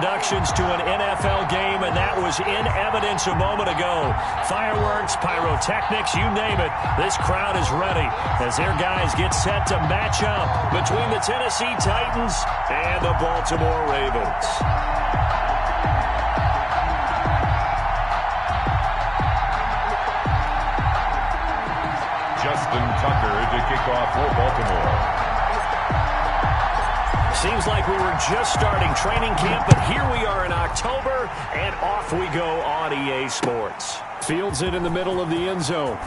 introductions to an NFL game, and that was in evidence a moment ago. Fireworks, pyrotechnics, you name it. This crowd is ready as their guys get set to match up between the Tennessee Titans and the Baltimore Ravens. Justin Tucker to kick off for Baltimore. Seems like we were just starting training camp, but here we are in October, and off we go on EA Sports. Fields it in the middle of the end zone.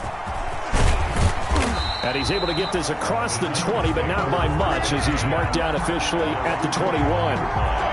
And he's able to get this across the 20, but not by much, as he's marked down officially at the 21.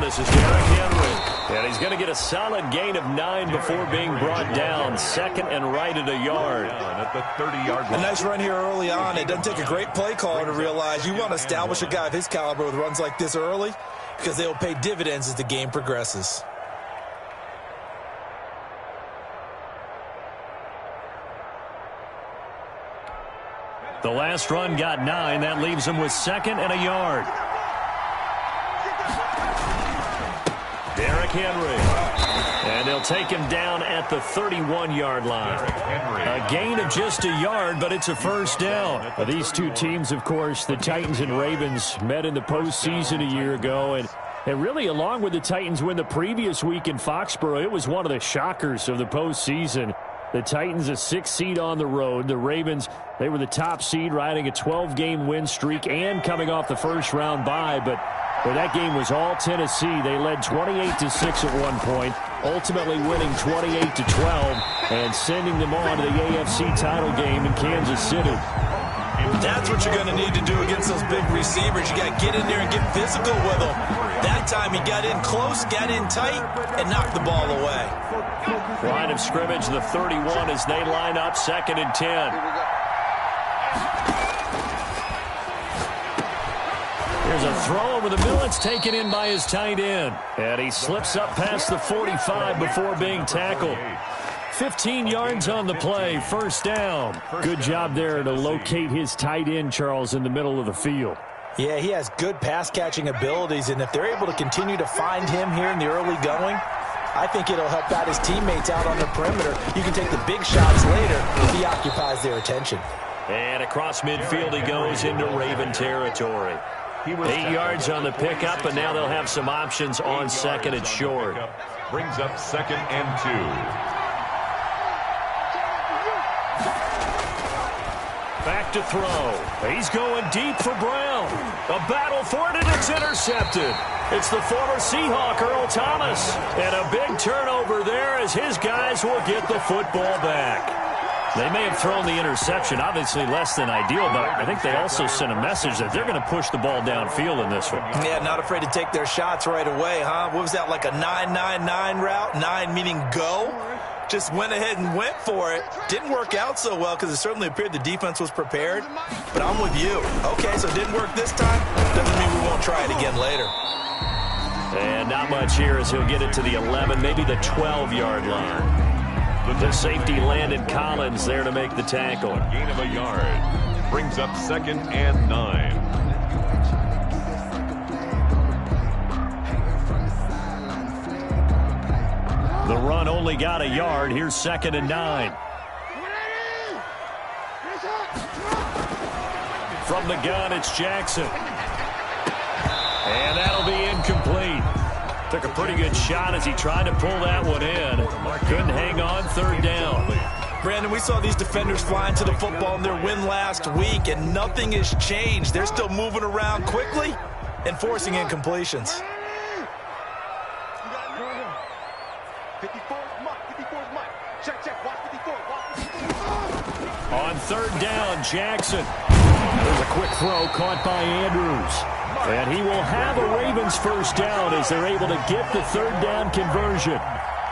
This is Derrick Henry, and he's going to get a solid gain of 9 before being brought down. Second and right at a yard. At the 30-yard line. A nice run here early on. It doesn't take a great play caller to realize you want to establish a guy of his caliber with runs like this early, because they'll pay dividends as the game progresses. The last run got 9. That leaves him with second and a yard. Derrick Henry. And they'll take him down at the 31-yard line. A gain of just a yard, but it's a first down. Well, these two teams, of course, the Titans and Ravens, met in the postseason a year ago. And really, along with the Titans win the previous week in Foxborough, it was one of the shockers of the postseason. The Titans, a 6 seed on the road. The Ravens, they were the top seed, riding a 12-game win streak and coming off the first-round bye. But that game was all Tennessee. They led 28-6 at one point, ultimately winning 28-12 and sending them on to the AFC title game in Kansas City. That's what you're going to need to do against those big receivers. You got to get in there and get physical with them. That time he got in close, got in tight, and knocked the ball away. Line of scrimmage, the 31 as they line up, second and 10. There's a throw over the middle. It's taken in by his tight end. And he slips up past the 45 before being tackled. 15 yards on the play, first down. Good job there to locate his tight end, Charles, in the middle of the field. Yeah, he has good pass-catching abilities, and if they're able to continue to find him here in the early going, I think it'll help out his teammates out on the perimeter. You can take the big shots later if he occupies their attention. And across midfield he goes into Raven territory. 8 yards on the pickup, and now they'll have some options on second and short. Brings up second and 2. Back to throw. He's going deep for Brown. A battle for it, and it's intercepted. It's the former Seahawk, Earl Thomas. And a big turnover there as his guys will get the football back. They may have thrown the interception, obviously less than ideal, but I think they also sent a message that they're going to push the ball downfield in this one. Yeah, not afraid to take their shots right away, huh? What was that, like a 9-9-9 route? 9 meaning go? Just went ahead and went for it. Didn't work out so well because it certainly appeared the defense was prepared. But I'm with you. Okay, so it didn't work this time. Doesn't mean we won't try it again later. And not much here as he'll get it to the 11, maybe the 12-yard line. The safety Landon Collins there to make the tackle. Gain of a yard. Brings up second and 9. The run only got a yard. Here's second and 9. From the gun, it's Jackson. And that'll be incomplete. Took a pretty good shot as he tried to pull that one in. Couldn't hang on, third down. Brandon, we saw these defenders flying to the football in their win last week, and nothing has changed. They're still moving around quickly and forcing incompletions. On third down, Jackson. There's a quick throw caught by Andrews. And he will have a Ravens first down as they're able to get the third down conversion.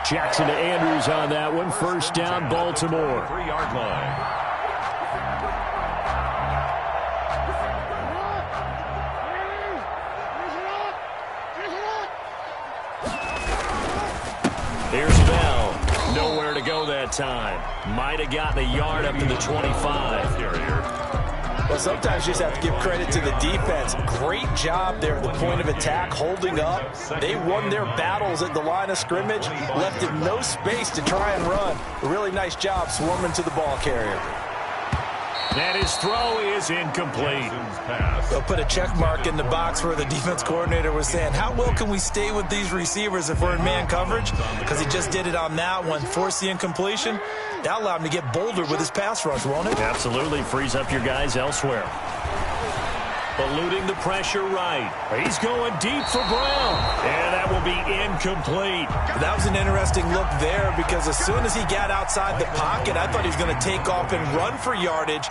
Jackson to Andrews on that one. First down, Baltimore. 3-yard line. Here's Bell. Nowhere to go that time. Might have gotten a yard up to the 25. Well, sometimes you just have to give credit to the defense. Great job there at the point of attack, holding up. They won their battles at the line of scrimmage, left him no space to try and run. A really nice job swarming to the ball carrier. And his throw is incomplete. They'll put a check mark in the box where the defense coordinator was saying, how well can we stay with these receivers if we're in man coverage? Because he just did it on that one, forced the incompletion. That allowed him to get bolder with his pass rush, won't it? Absolutely. Frees up your guys elsewhere. Eluding the pressure right. He's going deep for Brown. And that will be incomplete. That was an interesting look there because as soon as he got outside the pocket, I thought he was going to take off and run for yardage.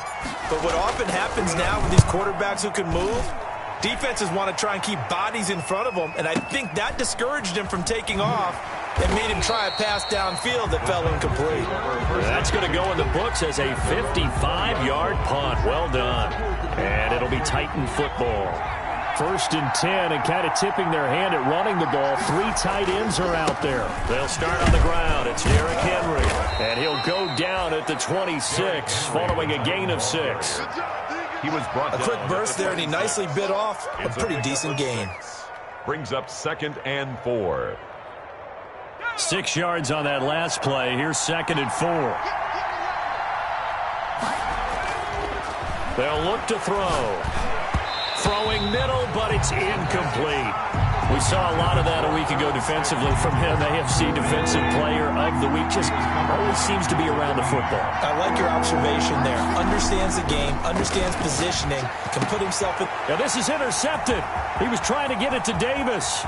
But what often happens now with these quarterbacks who can move, defenses want to try and keep bodies in front of them. And I think that discouraged him from taking off and made him try a pass downfield that fell incomplete. That's going to go in the books as a 55-yard punt. Well done. And it'll be Titan football. 1st and 10, and kind of tipping their hand at running the ball. 3 tight ends are out there. They'll start on the ground. It's Derrick Henry. And he'll go down at the 26 following a gain of 6. He was brought a quick burst there, and he nicely bit off a pretty decent gain. Brings up 2nd and 4. 6 yards on that last play. Here's 2nd and 4. They'll look to throw. Throwing middle, but it's incomplete. We saw a lot of that a week ago defensively from him. AFC Defensive Player of the Week. Just always seems to be around the football. I like your observation there. Understands the game, understands positioning, can put himself in. Now this is intercepted. He was trying to get it to Davis.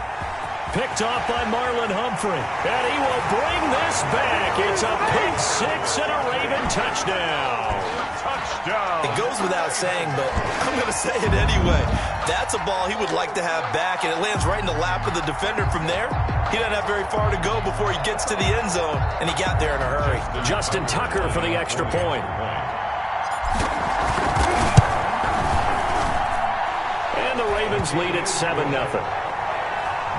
Picked off by Marlon Humphrey. And he will bring this back. It's a pick 6 and a Raven touchdown. Touchdown. It goes without saying, but I'm going to say it anyway. That's a ball he would like to have back, and it lands right in the lap of the defender from there. He doesn't have very far to go before he gets to the end zone, and he got there in a hurry. Justin Tucker for the extra point. And the Ravens lead at 7-0.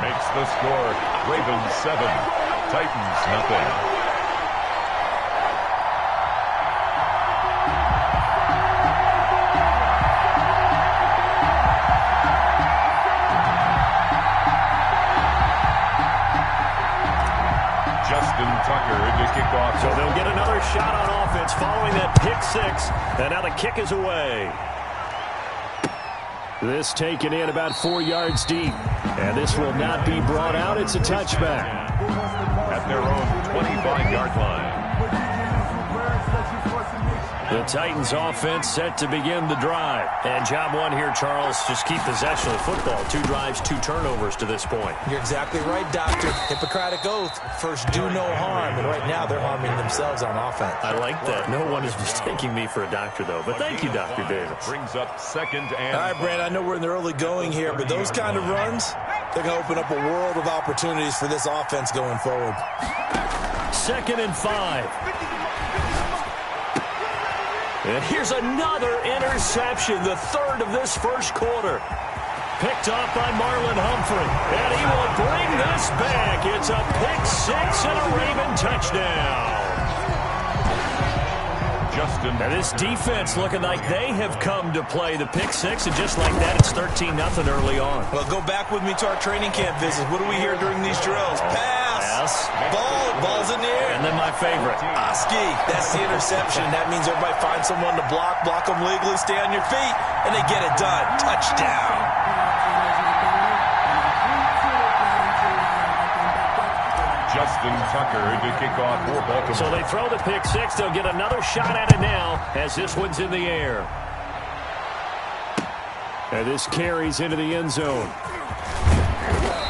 Makes the score Ravens 7, Titans nothing. Justin Tucker to kick off. So they'll get another shot on offense following that pick 6. And now the kick is away. This taken in about 4 yards deep. And this will not be brought out. It's a touchback. At their own 25-yard line. The Titans offense set to begin the drive. And job one here, Charles, just keep possession of the football. 2 drives, 2 turnovers to this point. You're exactly right, Doctor. Hippocratic oath. First, do no harm. And right now, they're harming themselves on offense. I like that. No one is mistaking me for a doctor, though. But thank you, Dr. Davis. Brings up 2nd and... All right, Brand, I know we're in the early going here, but those kind of runs, they're going to open up a world of opportunities for this offense going forward. 2nd and 5. And here's another interception, the 3rd of this first quarter. Picked off by Marlon Humphrey. And he will bring this back. It's a pick 6 and a Raven touchdown. Justin. Now this defense looking like they have come to play the pick 6, and just like that, it's 13-0 early on. Well, go back with me to our training camp visit. What do we hear during these drills? Pass. Ball's in the air. And then my favorite. Oski. That's the interception. That means everybody finds someone to block them legally, stay on your feet, and they get it done. Touchdown. Justin Tucker to kick off for Baltimore. So they throw the pick 6. They'll get another shot at it now as this one's in the air. And this carries into the end zone.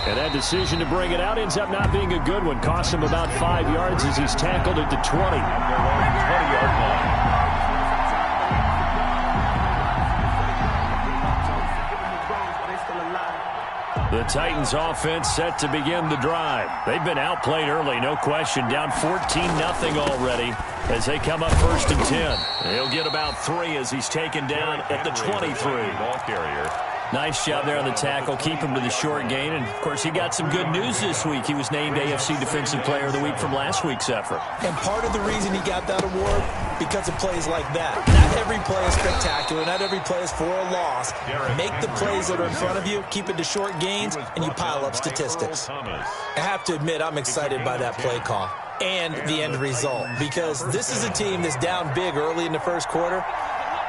And that decision to bring it out ends up not being a good one. Cost him about 5 yards as he's tackled at the 20. 20-yard line. The Titans offense set to begin the drive. They've been outplayed early, no question. Down 14-0 already as they come up 1st and 10. He'll get about 3 as he's taken down at the 23. Ball carrier. Nice job there on the tackle. Keep him to the short gain. And, of course, he got some good news this week. He was named AFC Defensive Player of the Week from last week's effort. And part of the reason he got that award, because of plays like that. Not every play is spectacular. Not every play is for a loss. Make the plays that are in front of you, keep it to short gains, and you pile up statistics. I have to admit, I'm excited by that play call and the end result, because this is a team that's down big early in the first quarter.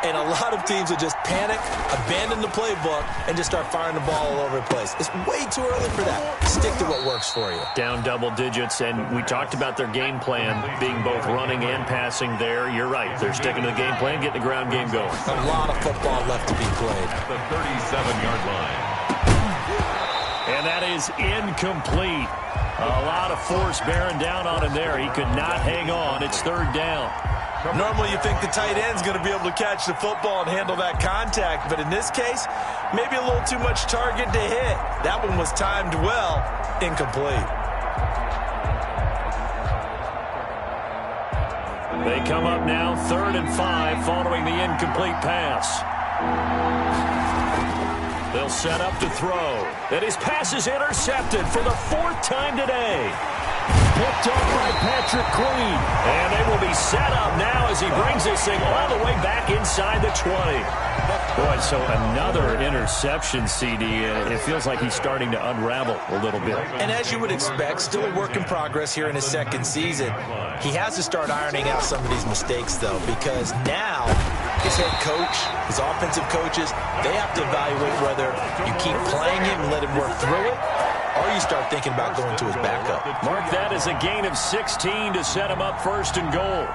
And a lot of teams will just panic, abandon the playbook, and just start firing the ball all over the place. It's way too early for that. Stick to what works for you. Down double digits, and we talked about their game plan being both running and passing there. You're right. They're sticking to the game plan, getting the ground game going. A lot of football left to be played. The 37-yard line. And that is incomplete. A lot of force bearing down on him there. He could not hang on. It's 3rd down. Normally you think the tight end's going to be able to catch the football and handle that contact, but in this case, maybe a little too much target to hit. That one was timed well, incomplete. They come up now 3rd and 5 following the incomplete pass. They'll set up to throw. And his pass is intercepted for the 4th time today. Picked up by Patrick Queen. And they will be set up now as he brings this thing all the way back inside the 20. Boy, so another interception, CD. It feels like he's starting to unravel a little bit. And as you would expect, still a work in progress here in his 2nd season. He has to start ironing out some of these mistakes, though, because now his head coach, his offensive coaches, they have to evaluate whether you keep playing him and let him work through it, or you start thinking about going to his backup. Mark that as a gain of 16 to set him up 1st and goal.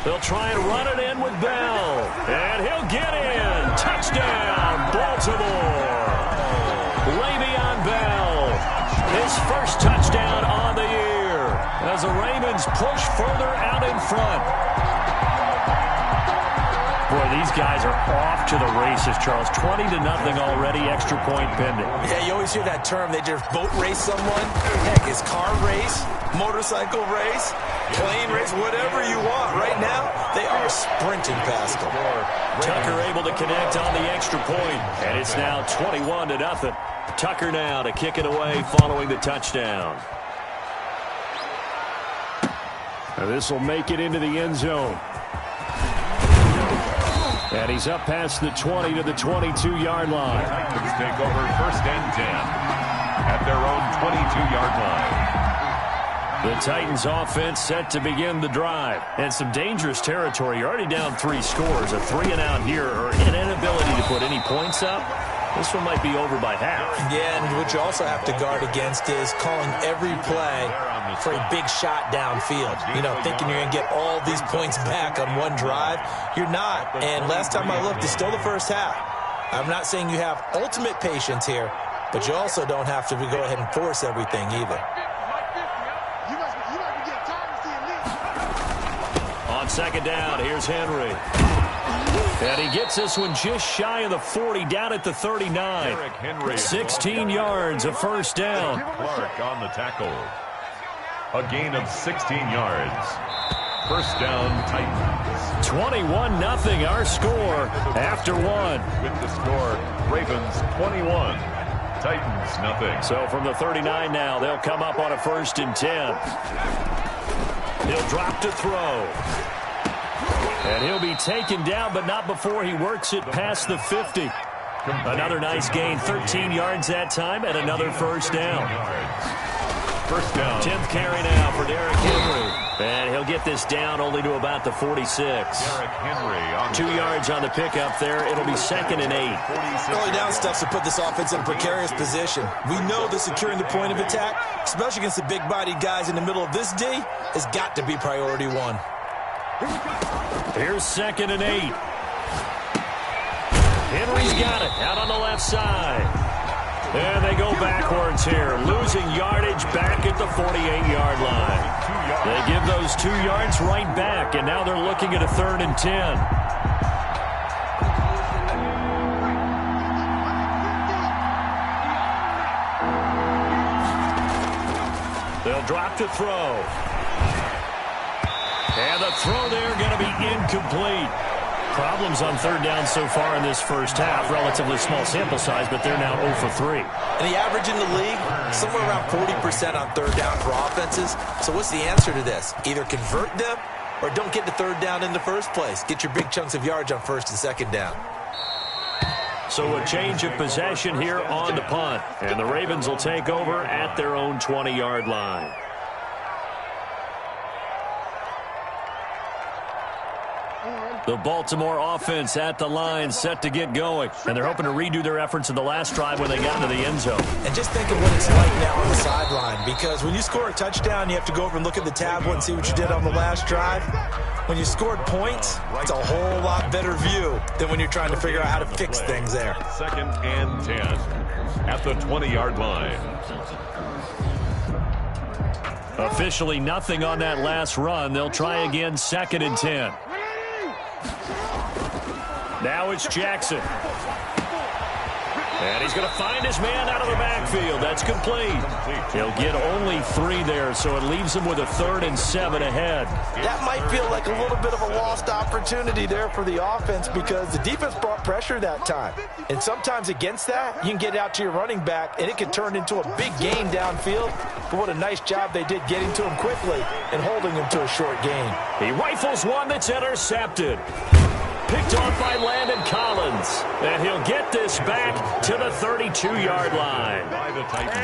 They'll try and run it in with Bell. And he'll get in. Touchdown, Baltimore. Le'Veon Bell, his first touchdown on the year as the Ravens push further out in front. Boy, these guys are off to the races, Charles. 20-0 already, extra point pending. Yeah, you always hear that term. They just boat race someone. Heck, it's car race, motorcycle race, plane race, whatever you want. Right now, they are sprinting past them. Tucker able to connect on the extra point, and it's now 21-0. Tucker now to kick it away following the touchdown. This will make it into the end zone. And he's up past the 20 to the 22-yard line. Titans take over 1st and 10 at their own 22-yard line. The Titans offense set to begin the drive. And some dangerous territory. You're already down 3 scores. A 3-and-out here, or an inability to put any points up. This one might be over by half. Yeah, and what you also have to guard against is calling every play for a big shot downfield. You know, thinking you're going to get all these points back on one drive. You're not. And last time I looked, it's still the first half. I'm not saying you have ultimate patience here, but you also don't have to go ahead and force everything either. On 2nd down, here's Henry. And he gets this one just shy of the 40, down at the 39. 16 yards, a 1st down. Clark on the tackle. A gain of 16 yards. 1st down, Titans. 21-0, our score after 1. With the score, Ravens 21, Titans nothing. So from the 39 now, they'll come up on a 1st and 10. He'll drop to throw. And he'll be taken down, but not before he works it past the 50. Another nice gain, 13 yards that time, and another 1st down. 1st down. 10th carry now for Derrick Henry. And he'll get this down only to about the 46. Derrick Henry on 2 yards on the pickup there. It'll be 2nd and 8. Early down stuff to put this offense in a precarious position. We know that securing the point of attack, especially against the big-bodied guys in the middle of this D, has got to be priority 1. Here's 2nd and 8. Henry's got it out on the left side. And they go backwards here, losing yardage back at the 48-yard line. They give those 2 yards right back, and now they're looking at a 3rd and 10. They'll drop to throw. And the throw there going to be incomplete. Problems on 3rd down so far in this first half. Relatively small sample size, but they're now 0 for 3. And the average in the league, somewhere around 40% on 3rd down for offenses. So what's the answer to this? Either convert them or don't get the 3rd down in the first place. Get your big chunks of yards on 1st and 2nd down. So a change of possession here on the punt. And the Ravens will take over at their own 20-yard line. The Baltimore offense at the line, set to get going. And they're hoping to redo their efforts in the last drive when they got into the end zone. And just think of what it's like now on the sideline. Because when you score a touchdown, you have to go over and look at the tablet and see what you did on the last drive. When you scored points, it's a whole lot better view than when you're trying to figure out how to fix things there. 2nd and 10 at the 20-yard line. Officially nothing on that last run. They'll try again 2nd and 10. Now it's Jackson. And he's going to find his man out of the backfield. That's complete. He'll get only 3 there, so it leaves him with a 3rd and 7 ahead. That might feel like a little bit of a lost opportunity there for the offense because the defense brought pressure that time. And sometimes against that, you can get out to your running back, and it can turn into a big gain downfield. But what a nice job they did getting to him quickly and holding him to a short gain. He rifles one that's intercepted. Picked off by Landon Collins. And he'll get this back to the 32-yard line.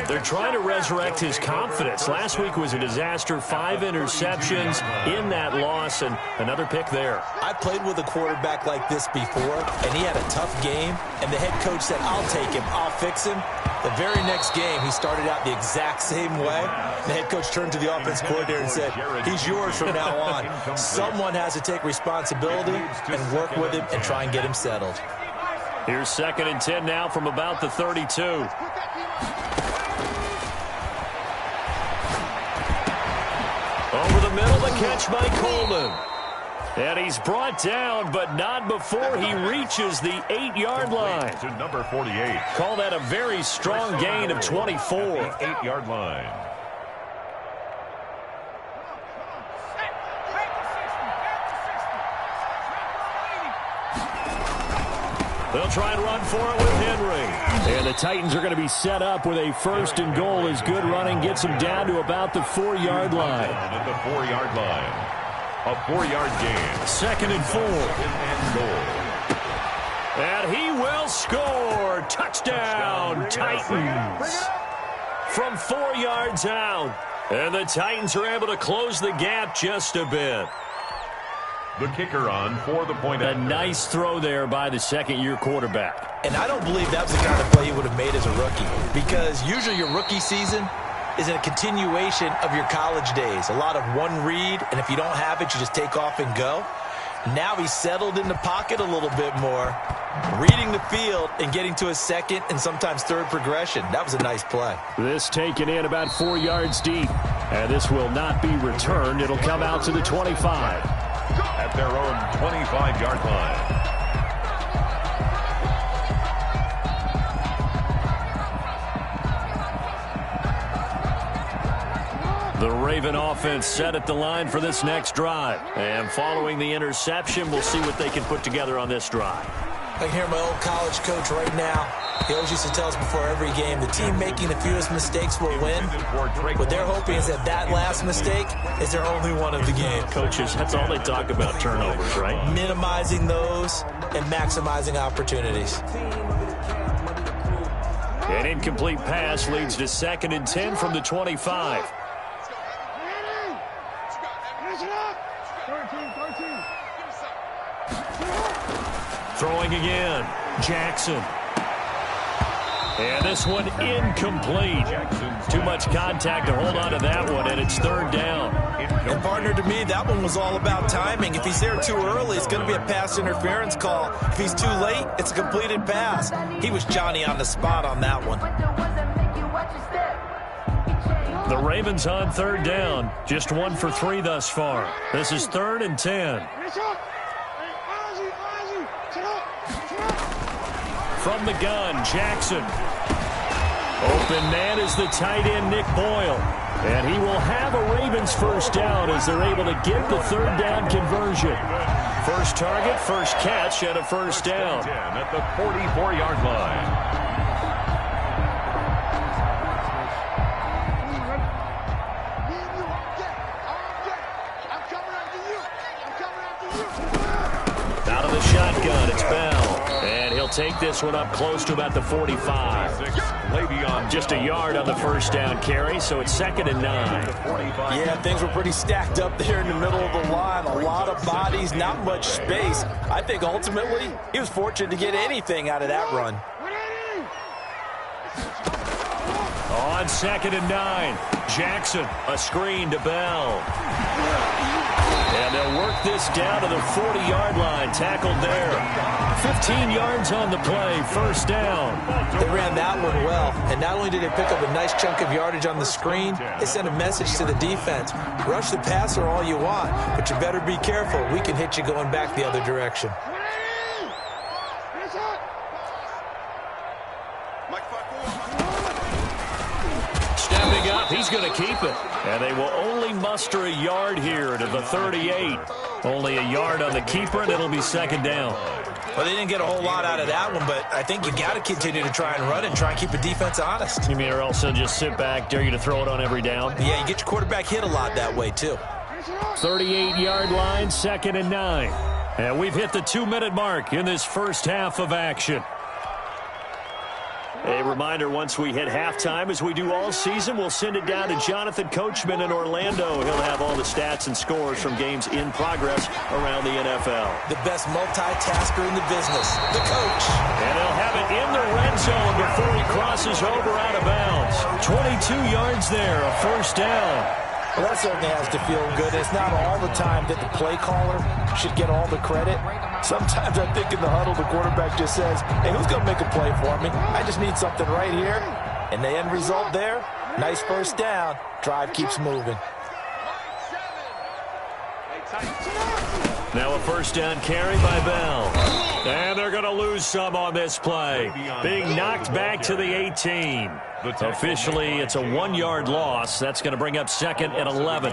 They're trying to resurrect his confidence. Last week was a disaster. 5 interceptions in that loss, and another pick there. I played with a quarterback like this before, and he had a tough game, and the head coach said, I'll take him, I'll fix him. The very next game, he started out the exact same way. The head coach turned to the offense coordinator and said, he's yours from now on. Someone has to take responsibility and work with him and try and get him settled. Here's 2nd and 10 now from about the 32. Over the middle, the catch by Coleman. And he's brought down, but not before he reaches the 8-yard line. To number 48. Call that a very strong gain of 24. 8-yard line. They'll try and run for it with Henry. And the Titans are going to be set up with a 1st and goal as good running gets them down to about the 4-yard line. At the 4-yard line. A 4-yard gain. 2nd and 4. And goal. And he will score. Touchdown, Titans. From 4 yards out. And the Titans are able to close the gap just a bit. The kicker on for the point. A nice throw there by the 2nd-year quarterback. And I don't believe that was the kind of play he would have made as a rookie. Because usually your rookie season is a continuation of your college days. A lot of one read, and if you don't have it, you just take off and go. Now he's settled in the pocket a little bit more, reading the field and getting to his 2nd and sometimes 3rd progression. That was a nice play. This taken in about 4 yards deep. And this will not be returned. It'll come out to the 25. At their own 25-yard line. The Raven offense set at the line for this next drive. And following the interception, we'll see what they can put together on this drive. I can hear my old college coach right now. He always used to tell us before every game, the team making the fewest mistakes will win. What they're hoping is that last mistake is their only one of the game. Coaches, that's all they talk about, turnovers, right? Minimizing those and maximizing opportunities. An incomplete pass leads to 2nd and 10 from the 25. Throwing again. Jackson. And this one incomplete. Too much contact to hold on to that one, and it's third down. And partner, to me, that one was all about timing. If he's there too early, it's going to be a pass interference call. If he's too late, it's a completed pass. He was Johnny on the spot on that one. The Ravens on third down. Just 1 for 3 thus far. This is 3rd and 10. From the gun, Jackson. Open man is the tight end, Nick Boyle. And he will have a Ravens first down as they're able to get the third down conversion. First target, first catch, and a first down. At the 44-yard line. Out of the shotgun, it's Bell. And he'll take this one up close to about the 45. Just a yard on the first down carry, so it's 2nd and 9. Yeah, things were pretty stacked up there in the middle of the line. A lot of bodies, not much space. I think ultimately he was fortunate to get anything out of that run. On 2nd and 9, Jackson, a screen to Bell. And they'll work this down to the 40-yard line, tackled there. 15 yards on the play, first down. They ran that one well, and not only did they pick up a nice chunk of yardage on the screen, they sent a message to the defense. Rush the passer all you want, but you better be careful. We can hit you going back the other direction. Stepping up, he's going to keep it. And they will only muster a yard here to the 38. Only a yard on the keeper, and it'll be 2nd down. Well, they didn't get a whole lot out of that one, but I think you got to continue to try and run and try and keep the defense honest. You mean or else they'll just sit back, dare you to throw it on every down? Yeah, you get your quarterback hit a lot that way, too. 38-yard line, 2nd and 9. And we've hit the 2-minute mark in this first half of action. A reminder, once we hit halftime, as we do all season, we'll send it down to Jonathan Coachman in Orlando. He'll have all the stats and scores from games in progress around the NFL. The best multitasker in the business, the coach. And he'll have it in the red zone before he crosses over out of bounds. 22 yards there, a first down. Well, that certainly has to feel good. It's not all the time that the play caller should get all the credit. Sometimes I think in the huddle, the quarterback just says, hey, who's going to make a play for me? I just need something right here. And the end result there, nice first down. Drive keeps moving. Now a first down carry by Bell. And they're going to lose some on this play. Being knocked back to the 18. Officially, it's a 1-yard loss. That's going to bring up 2nd and 11.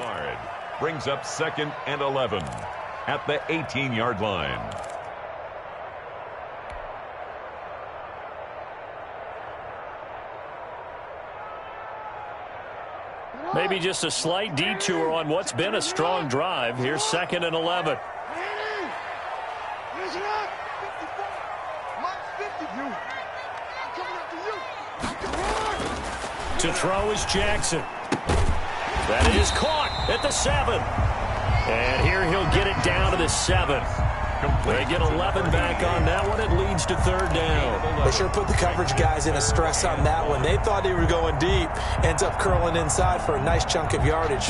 Brings up 2nd and 11 at the 18-yard line. Maybe just a slight detour on what's been a strong drive. Here's 2nd and 11. To throw is Jackson. That is caught at the 7. And here he'll get it down to the 7. They get 11 back on that one. It leads to 3rd down. They sure put the coverage guys in a stress on that one. They thought they were going deep. Ends up curling inside for a nice chunk of yardage.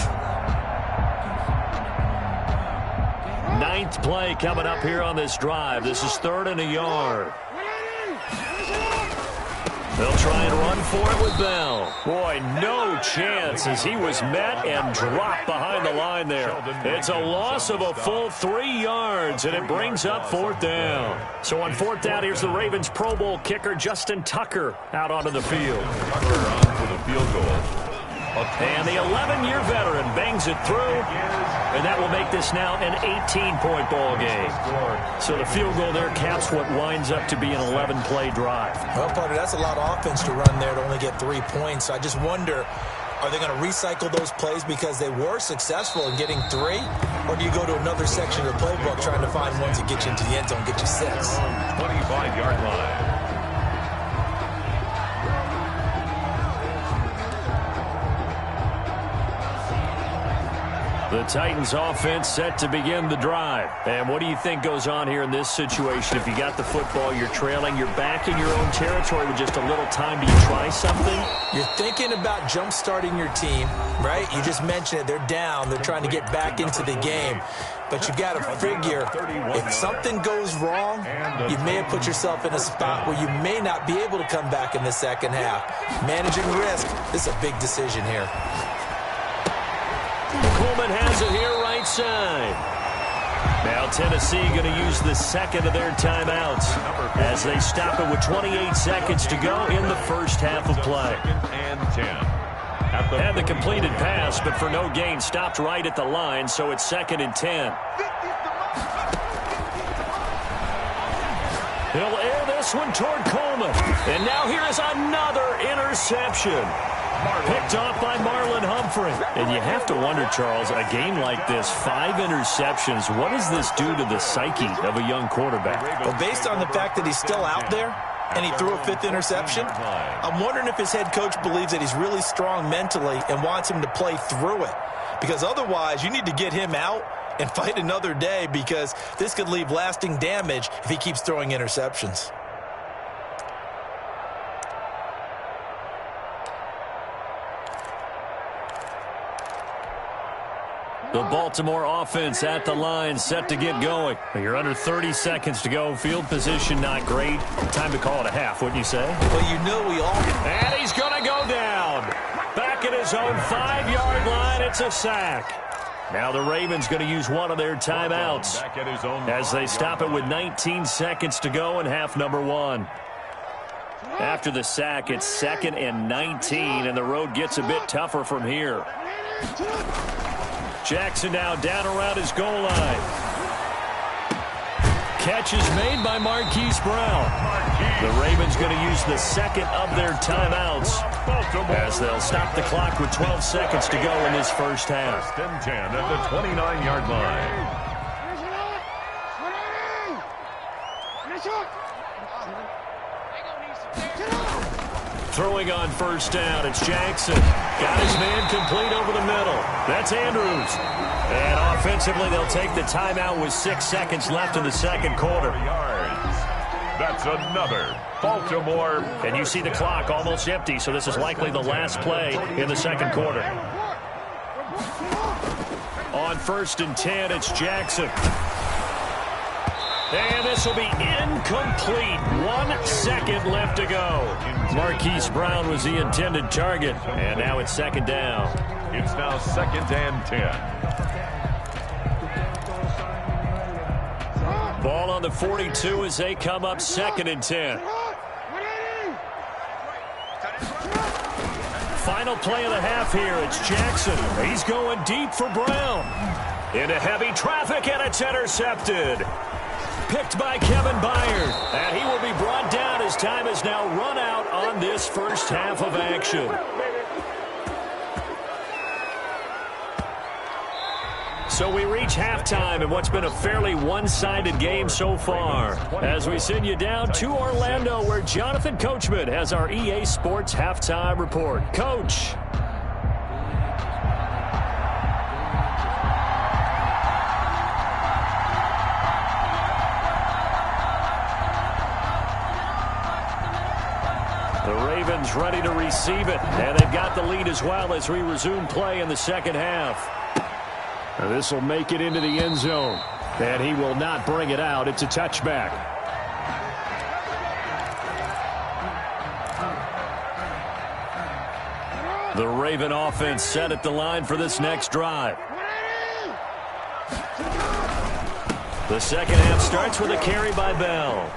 9th play coming up here on this drive. This is 3rd and a yard. They'll try and run for it with Bell. Boy, no chance as he was met and dropped behind the line there. It's a loss of a full 3 yards, and it brings up 4th down. So on 4th down, here's the Ravens Pro Bowl kicker Justin Tucker out onto the field. Tucker on for the field goal. And the 11-year veteran bangs it through, and that will make this now an 18-point ball game. So the field goal there caps what winds up to be an 11-play drive. Well, partner, that's a lot of offense to run there to only get 3 points. I just wonder, are they going to recycle those plays because they were successful in getting 3? Or do you go to another section of the playbook trying to find ones that get you into the end zone, get you 6? 25-yard line. The Titans offense set to begin the drive. And what do you think goes on here in this situation? If you got the football, you're trailing, you're back in your own territory with just a little time. Do you try something? You're thinking about jump-starting your team, right? You just mentioned it. They're down. They're trying to get back into the game. But you got to figure, if something goes wrong, you may have put yourself in a spot where you may not be able to come back in the second half. Managing risk, this is a big decision here. Coleman has it here right side. Now Tennessee going to use the second of their timeouts as they stop it with 28 seconds to go in the first half of play. Had the completed pass, but for no gain, stopped right at the line, so it's 2nd and 10. He'll air this one toward Coleman. And now here is another interception. Picked off by Marlon Humphrey. And you have to wonder, Charles, a game like this, 5 interceptions, what does this do to the psyche of a young quarterback? Well, based on the fact that he's still out there and he threw a 5th interception, I'm wondering if his head coach believes that he's really strong mentally and wants him to play through it. Because otherwise, you need to get him out and fight another day, because this could leave lasting damage if he keeps throwing interceptions. The Baltimore offense at the line, set to get going. You're under 30 seconds to go. Field position not great. Time to call it a half, wouldn't you say? Well, you know we all... And he's going to go down. Back at his own 5-yard line, it's a sack. Now the Ravens going to use one of their timeouts as they stop it with 19 seconds to go in half number 1. After the sack, it's 2nd and 19, and the road gets a bit tougher from here. Jackson now down around his goal line. Catch is made by Marquise Brown. The Ravens going to use the second of their timeouts as they'll stop the clock with 12 seconds to go in this first half. 1st and 10 at the 29-yard line. Throwing on first down, it's Jackson. Got his man complete over the middle. That's Andrews. And offensively, they'll take the timeout with 6 seconds left in the second quarter. That's another Baltimore. And you see the clock almost empty, so this is likely the last play in the second quarter. On 1st and 10, it's Jackson. And this will be incomplete. 1 second left to go. Marquise Brown was the intended target. And now it's 2nd down. It's now 2nd and 10. Ball on the 42 as they come up 2nd and 10. Final play of the half here. It's Jackson. He's going deep for Brown. Into heavy traffic, and it's intercepted. Picked by Kevin Byard. And he will be brought down as time has now run out on this first half of action. So we reach halftime in what's been a fairly one-sided game so far, as we send you down to Orlando, where Jonathan Coachman has our EA Sports Halftime Report. Coach. The Ravens ready to receive it, and they've got the lead as well as we resume play in the second half. This will make it into the end zone, and he will not bring it out. It's a touchback. The Raven offense set at the line for this next drive. The second half starts with a carry by Bell.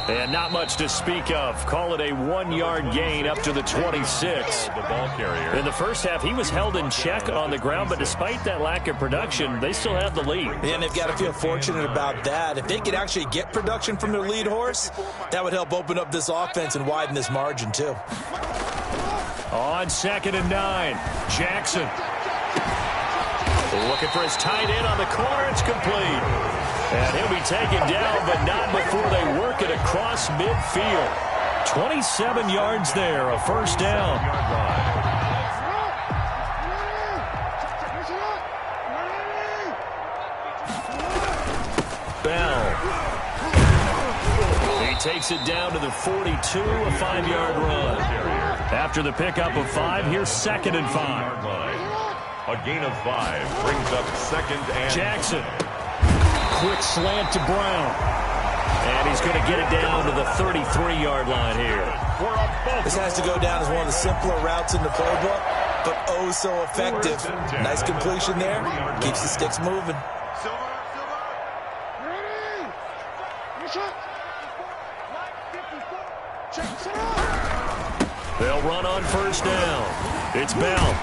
And not much to speak of. Call it a 1-yard gain up to the 26. The ball carrier. In the first half, he was held in check on the ground, but despite that lack of production, they still have the lead. And they've got to feel fortunate about that. If they could actually get production from their lead horse, that would help open up this offense and widen this margin, too. On 2nd and 9, Jackson. Looking for his tight end on the corner. It's complete. And he'll be taken down, but not before they work it across midfield. 27 yards there, a first down. Bell. He takes it down to the 42, a 5-yard run. After the pickup of 5, here's 2nd and 5. A gain of 5 brings up 2nd and... Jackson. Quick slant to Brown. And he's going to get it down to the 33-yard line here. This has to go down as one of the simpler routes in the playbook, but oh so effective. Nice completion there. Keeps the sticks moving. They'll run on 1st down. It's Bell.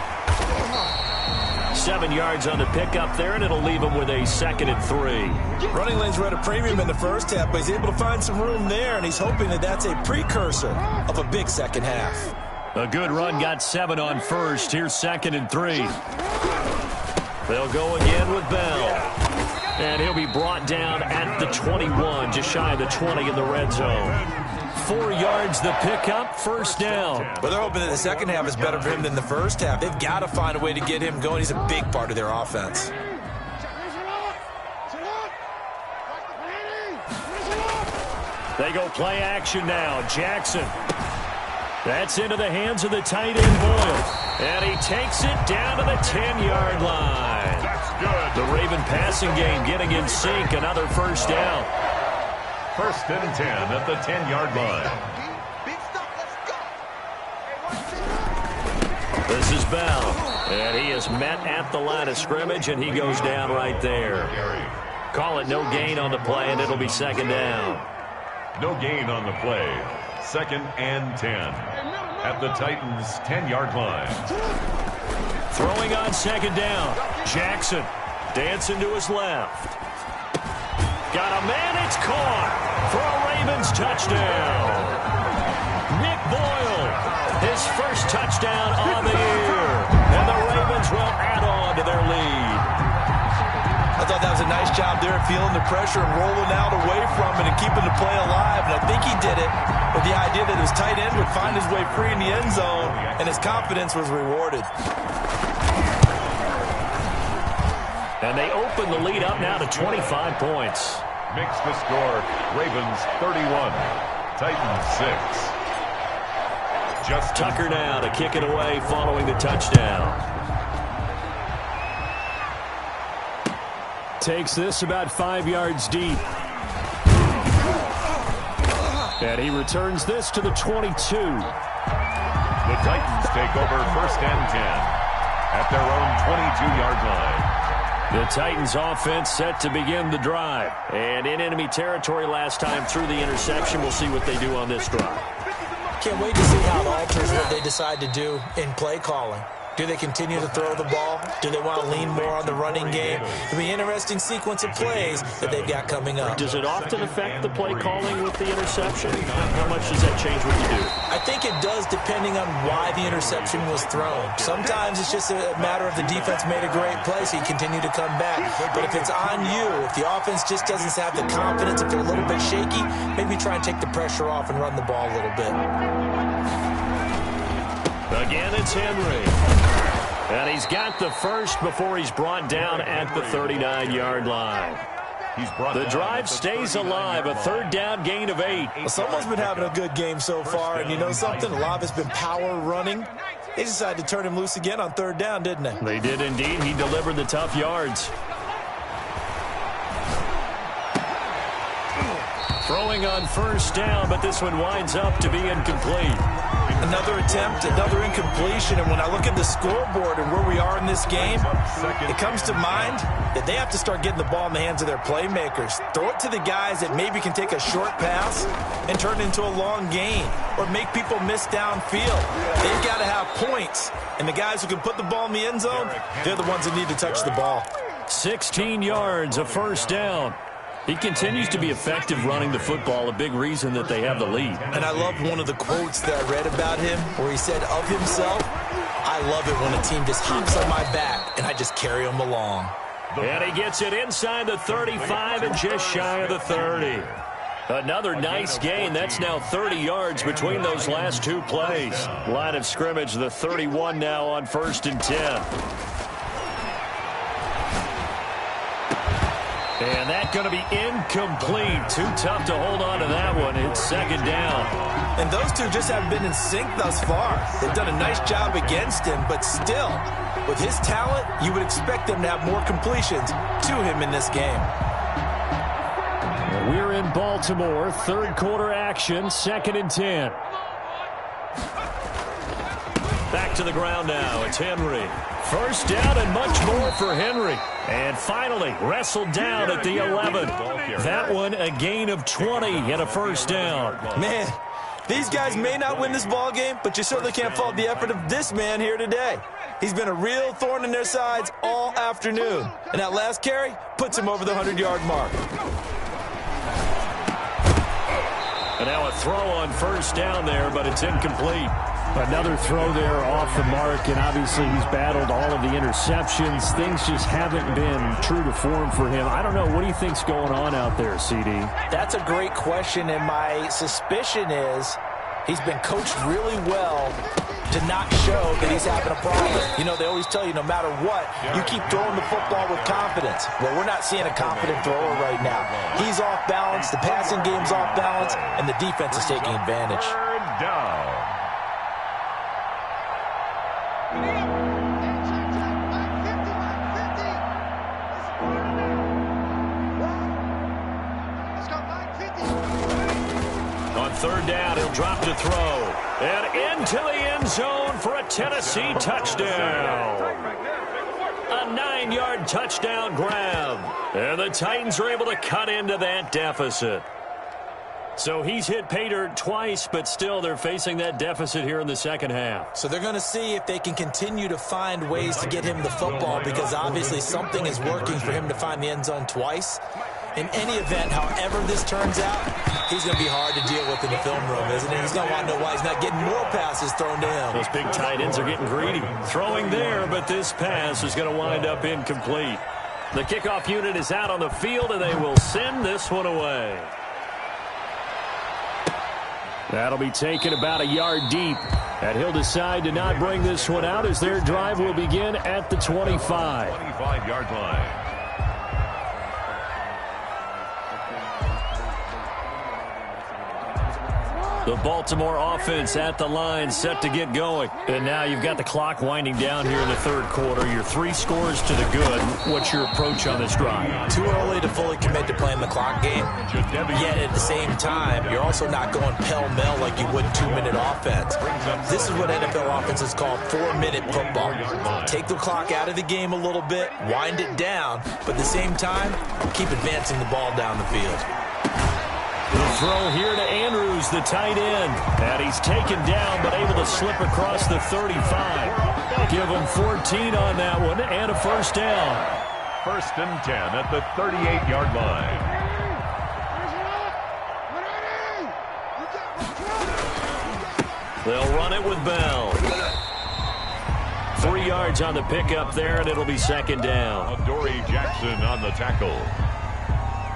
7 yards on the pickup there, and it'll leave him with a 2nd and 3. Running lanes were at a premium in the first half, but he's able to find some room there, and he's hoping that that's a precursor of a big second half. A good run, got 7 on 1st. Here's 2nd and 3. They'll go again with Bell. And he'll be brought down at the 21, just shy of the 20 in the red zone. 4 yards the pickup, 1st down. But they're hoping that the second half is better for him than the first half. They've got to find a way to get him going. He's a big part of their offense. They go play action now. Jackson. That's into the hands of the tight end, Boyle. And he takes it down to the 10-yard line. That's good. The Raven passing game getting in sync. Another 1st down. 1st and 10 at the 10-yard line. This is Bell. And he is met at the line of scrimmage, and he goes down right there. Call it no gain on the play, and it'll be 2nd down. No gain on the play. 2nd and 10 at the Titans' 10-yard line. Throwing on 2nd down. Jackson dancing to his left. Got a man, it's caught for a Ravens touchdown. Nick Boyle, his first touchdown on the year. And the Ravens will add on to their lead. I thought that was a nice job there, feeling the pressure and rolling out away from it and keeping the play alive. And I think he did it with the idea that his tight end would find his way free in the end zone, and his confidence was rewarded. And they open the lead up now to 25 points. Makes the score Ravens 31, Titans 6. Just Tucker now to kick it away following the touchdown. Takes this about 5 yards deep. And he returns this to the 22. The Titans take over 1st and 10 at their own 22-yard line. The Titans offense set to begin the drive. And in enemy territory last time through the interception. We'll see what they do on this drive. Can't wait to see how it alters what they decide to do in play calling. Do they continue to throw the ball? Do they want to lean more on the running game? It'll be an interesting sequence of plays that they've got coming up. Does it often affect the play calling with the interception? How much does that change what you do? I think it does, depending on why the interception was thrown. Sometimes it's just a matter of the defense made a great play, so you continue to come back. But if it's on you, if the offense just doesn't have the confidence, if they're a little bit shaky, maybe try and take the pressure off and run the ball a little bit. Again, it's Henry. And he's got the first before he's brought down at the 39-yard line. The drive stays alive, a 3rd down gain of 8. Well, someone's been having a good game so far, and you know something? A lot of it's been power running. They decided to turn him loose again on 3rd down, didn't they? They did indeed. He delivered the tough yards. Throwing on 1st down, but this one winds up to be incomplete. Another attempt, another incompletion, and when I look at the scoreboard and where we are in this game, it comes to mind that they have to start getting the ball in the hands of their playmakers. Throw it to the guys that maybe can take a short pass and turn it into a long gain or make people miss downfield. They've got to have points, and the guys who can put the ball in the end zone, they're the ones that need to touch the ball. 16 yards, a 1st down. He continues to be effective running the football, a big reason that they have the lead. And I love one of the quotes that I read about him where he said of himself, I love it when a team just hops on my back and I just carry them along. And he gets it inside the 35 and just shy of the 30. Another nice gain. That's now 30 yards between those last 2 plays. Line of scrimmage, the 31 now on 1st and 10. And that's going to be incomplete. Too tough to hold on to that one. It's second down. And those two just haven't been in sync thus far. They've done a nice job against him, but still, with his talent, you would expect them to have more completions to him in this game. We're in Baltimore. Third quarter action. 2nd and 10. Back to the ground now. It's Henry. First down and much more for Henry. And finally, wrestled down at the 11. That one a gain of 20 and a first down. Man, these guys may not win this ball game, but you certainly can't fault the effort of this man here today. He's been a real thorn in their sides all afternoon. And that last carry puts him over the 100-yard mark. And now a throw on first down there, but it's incomplete. Another throw there off the mark, and obviously he's battled all of the interceptions. Things just haven't been true to form for him. I don't know. What do you think's going on out there, CD? That's a great question, and my suspicion is he's been coached really well to not show that he's having a problem. You know, they always tell you no matter what, you keep throwing the football with confidence. Well, we're not seeing a confident thrower right now. He's off balance, the passing game's off balance, and the defense is taking advantage. Third down. On third down, he'll drop to throw. And into the end zone for a Tennessee touchdown. A 9-yard touchdown grab. And the Titans are able to cut into that deficit. So he's hit pay dirt twice, but still they're facing that deficit here in the second half. So they're going to see if they can continue to find ways to get him the football, because obviously something is working for him to find the end zone twice. In any event, however this turns out, he's going to be hard to deal with in the film room, isn't he? He's going to want to know why he's not getting more passes thrown to him. Those big tight ends are getting greedy. Throwing there, but this pass is going to wind up incomplete. The kickoff unit is out on the field, and they will send this one away. That'll be taken about a yard deep. And he'll decide to not bring this one out as their drive will begin at the 25. 25-yard line. The Baltimore offense at the line, set to get going. And now you've got the clock winding down here in the third quarter. Your 3 scores to the good. What's your approach on this drive? Too early to fully commit to playing the clock game. Yet at the same time, you're also not going pell-mell like you would 2-minute offense. This is what NFL offenses call 4-minute football. Take the clock out of the game a little bit, wind it down, but at the same time, keep advancing the ball down the field. The throw here to Andrews, the tight end. And he's taken down, but able to slip across the 35. Give him 14 on that one, and a first down. First and 10 at the 38-yard line. They'll run it with Bell. 3 yards on the pickup there, and it'll be second down. Adoree Jackson on the tackle.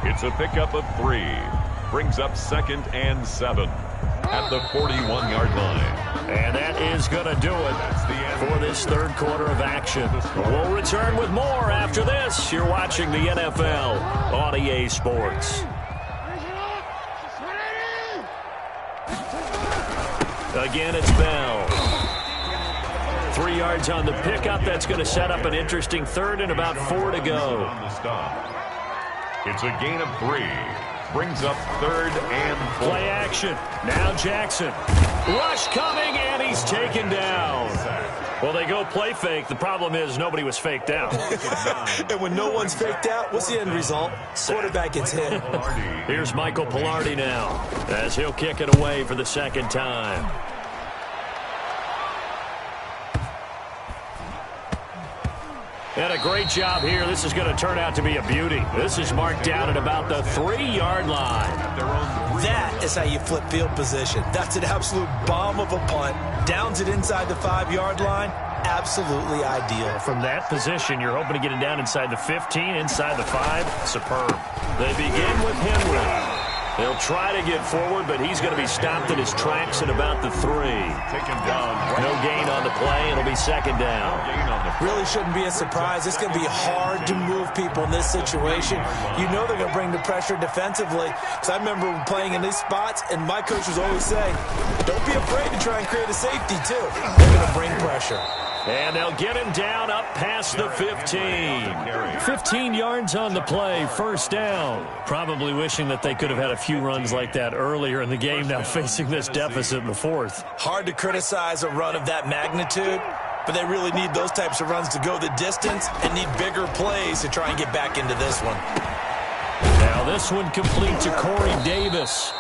It's a pickup of 3. Brings up 2nd and 7 at the 41-yard line. And that is going to do it for this third quarter of action. We'll return with more after this. You're watching the NFL on EA Sports. Again, it's Bell. 3 yards on the pickup. That's going to set up an interesting third and about 4 to go. It's a gain of 3. Brings up 3rd and 4. Play action. Now Jackson. Rush coming, and he's taken down. Well, they go play fake. The problem is nobody was faked out. And when no one's faked out, what's the end result? Quarterback gets hit. Here's Michael Pilardi now as he'll kick it away for the second time. And a great job here. This is going to turn out to be a beauty. This is marked down at about the 3-yard line. That is how you flip field position. That's an absolute bomb of a punt. Downs it inside the 5-yard line. Absolutely ideal. From that position, you're hoping to get it down inside the 15, inside the 5. Superb. They begin with Henry. He'll try to get forward, but he's going to be stopped in his tracks at about the 3. Taken down. No gain on the play. It'll be second down. Really shouldn't be a surprise. It's going to be hard to move people in this situation. You know they're going to bring the pressure defensively. Because I remember playing in these spots, and my coaches always say, don't be afraid to try and create a safety, too. They're going to bring pressure. And they'll get him down up past the 15. 15 yards on the play, first down. Probably wishing that they could have had a few runs like that earlier in the game, now facing this deficit in the 4th. Hard to criticize a run of that magnitude, but they really need those types of runs to go the distance and need bigger plays to try and get back into this one. Now this one complete to Corey Davis.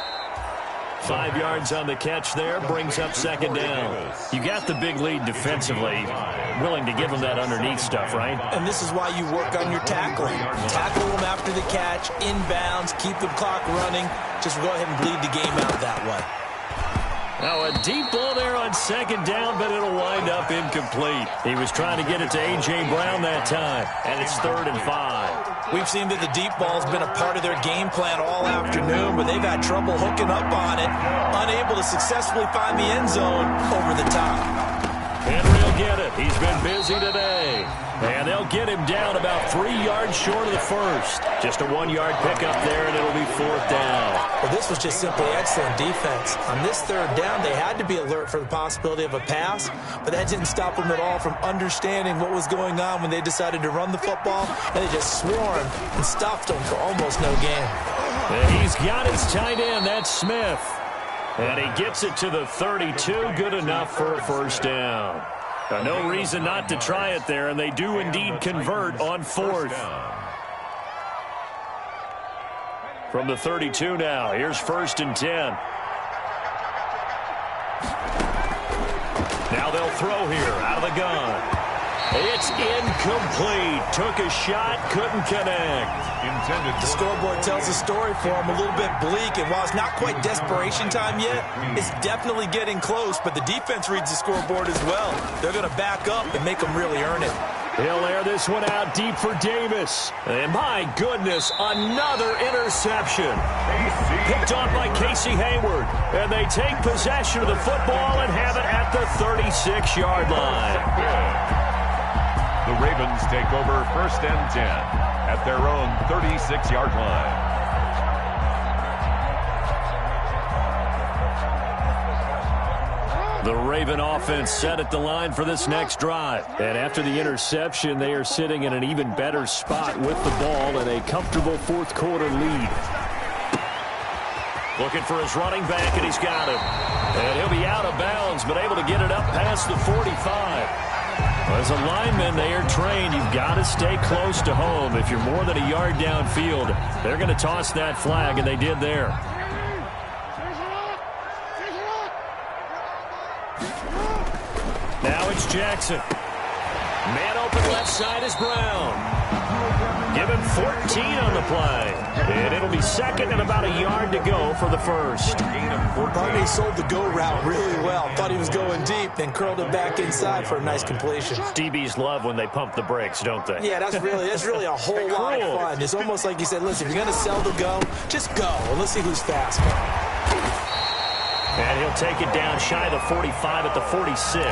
5 yards on the catch there, brings up second down. You got the big lead defensively, willing to give them that underneath stuff, right? And this is why you work on your tackling. Tackle them after the catch, inbounds, keep the clock running. Just go ahead and bleed the game out that way. Now a deep ball there on second down, but it'll wind up incomplete. He was trying to get it to A.J. Brown that time, and it's 3rd and 5. We've seen that the deep ball's been a part of their game plan all afternoon, but they've had trouble hooking up on it, unable to successfully find the end zone over the top. Henry will get it. He's been busy today. And they'll get him down about 3 yards short of the first. Just a 1-yard pickup there, and it'll be 4th down. Well, this was just simply excellent defense. On this 3rd down, they had to be alert for the possibility of a pass, but that didn't stop them at all from understanding what was going on when they decided to run the football, and they just swarmed and stopped them for almost no gain. And he's got his tight end. That's Smith. And he gets it to the 32. Good enough for a first down. No reason not to try it there, and they do indeed convert on 4th. From the 32 now, here's 1st and 10. Now they'll throw here out of the gun. It's incomplete. Took a shot, couldn't connect. The scoreboard tells a story for him, a little bit bleak, and while it's not quite desperation time yet, it's definitely getting close, but the defense reads the scoreboard as well. They're going to back up and make them really earn it. He'll air this one out deep for Davis. And my goodness, another interception. Picked off by Casey Hayward. And they take possession of the football and have it at the 36-yard line. The Ravens take over 1st and 10 at their own 36-yard line. The Raven offense set at the line for this next drive. And after the interception, they are sitting in an even better spot with the ball and a comfortable 4th quarter lead. Looking for his running back, and he's got him. And he'll be out of bounds, but able to get it up past the 45. As a lineman, they are trained. You've got to stay close to home. If you're more than a yard downfield, they're going to toss that flag, and they did there. Now it's Jackson. Man open left side is Brown. Give him 14 on the play. And it'll be 2nd and about a yard to go for the first. Barney sold the go route really well. Thought he was going deep, then curled it back inside for a nice completion. DBs love when they pump the brakes, don't they? Yeah, that's really a whole lot of fun. It's almost like you said, listen, if you're going to sell the go, just go. And let's see who's faster. And he'll take it down shy of the 45 at the 46.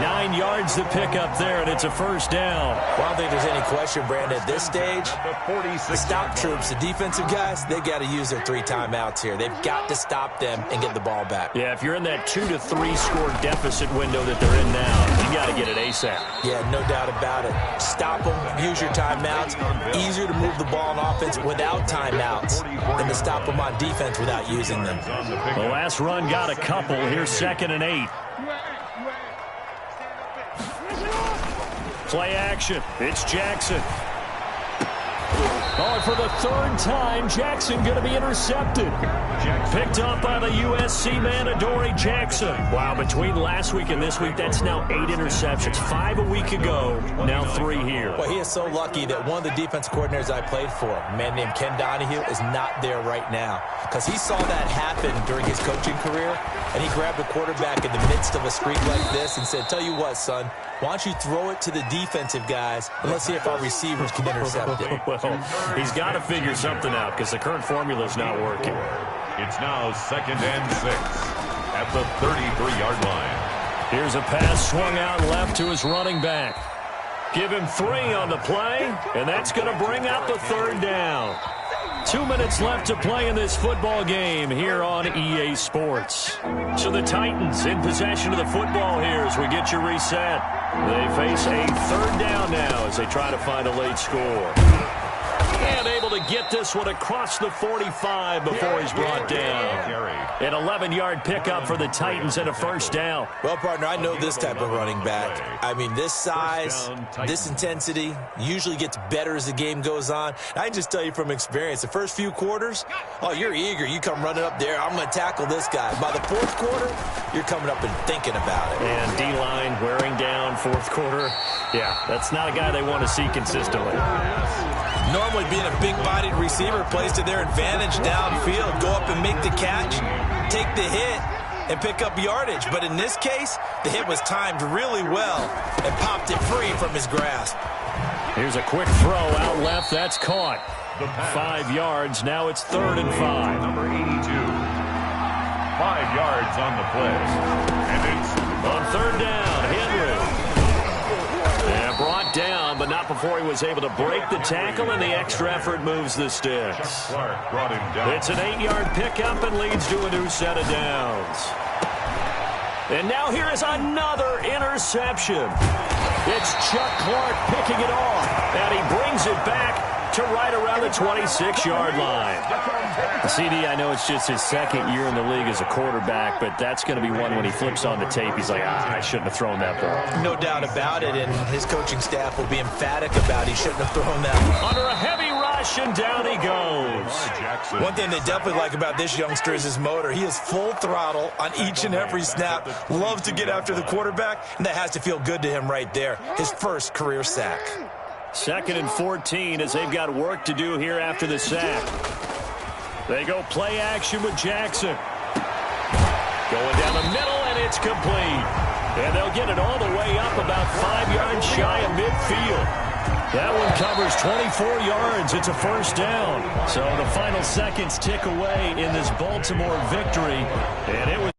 9 yards to pick up there, and it's a first down. Well, I don't think there's any question, Brandon, at this stage, the stop troops, the defensive guys, they've got to use their 3 timeouts here. They've got to stop them and get the ball back. Yeah, if you're in that 2 to 3 score deficit window that they're in now, you got to get it ASAP. Yeah, no doubt about it. Stop them, use your timeouts. Easier to move the ball on offense without timeouts than to stop them on defense without using them. The last run got a couple. Here's 2nd and 8. Play action. It's Jackson. Oh, for the 3rd time, Jackson going to be intercepted. Picked up by the USC man, Adoree Jackson. Wow, between last week and this week, that's now 8 interceptions. 5 a week ago, now 3 here. Well, he is so lucky that one of the defense coordinators I played for, a man named Ken Donahue, is not there right now. Because he saw that happen during his coaching career, and he grabbed the quarterback in the midst of a streak like this and said, tell you what, son, Why don't you throw it to the defensive guys, and let's see if our receivers can intercept it. Well, he's got to figure something out because the current formula is not working. It's now 2nd and 6 at the 33-yard line. Here's a pass swung out left to his running back. Give him 3 on the play, and that's going to bring out the 3rd down. 2 minutes left to play in this football game here on EA Sports. So the Titans in possession of the football here as we get you reset. They face a 3rd down now as they try to find a late score. And able to get this one across the 45 before he's brought down. An 11-yard pickup for the Titans and a 1st down. Well, partner, I know this type of running back. I mean, this size, this intensity usually gets better as the game goes on. I can just tell you from experience, the first few quarters, oh, you're eager. You come running up there, I'm going to tackle this guy. By the 4th quarter, you're coming up and thinking about it. And D-line wearing down 4th quarter. Yeah, that's not a guy they want to see consistently. Normally being a big-bodied receiver plays to their advantage downfield. Go up and make the catch, take the hit, and pick up yardage. But in this case, the hit was timed really well and popped it free from his grasp. Here's a quick throw out left. That's caught. 5 yards. Now it's 3rd and 5. Number 82. 5 yards on the play. And it's on 3rd down, Henry. Yeah, brought down, but not before he was able to break the tackle, and the extra effort moves the sticks. Clark brought him down. It's an 8-yard pickup and leads to a new set of downs. And now here is another interception. It's Chuck Clark picking it off, and he brings it back to right around the 26-yard line. CD, I know it's just his 2nd year in the league as a quarterback, but that's going to be one when he flips on the tape. He's like, I shouldn't have thrown that ball. No doubt about it, and his coaching staff will be emphatic about he shouldn't have thrown that. Under a heavy rush, and down he goes. One thing they definitely like about this youngster is his motor. He is full throttle on each and every snap, loves to get after the quarterback, and that has to feel good to him right there. His 1st career sack. 2nd and 14 as they've got work to do here after the sack. They go play action with Jackson. Going down the middle, and it's complete. And they'll get it all the way up about 5 yards shy of midfield. That one covers 24 yards. It's a 1st down. So the final seconds tick away in this Baltimore victory. And it was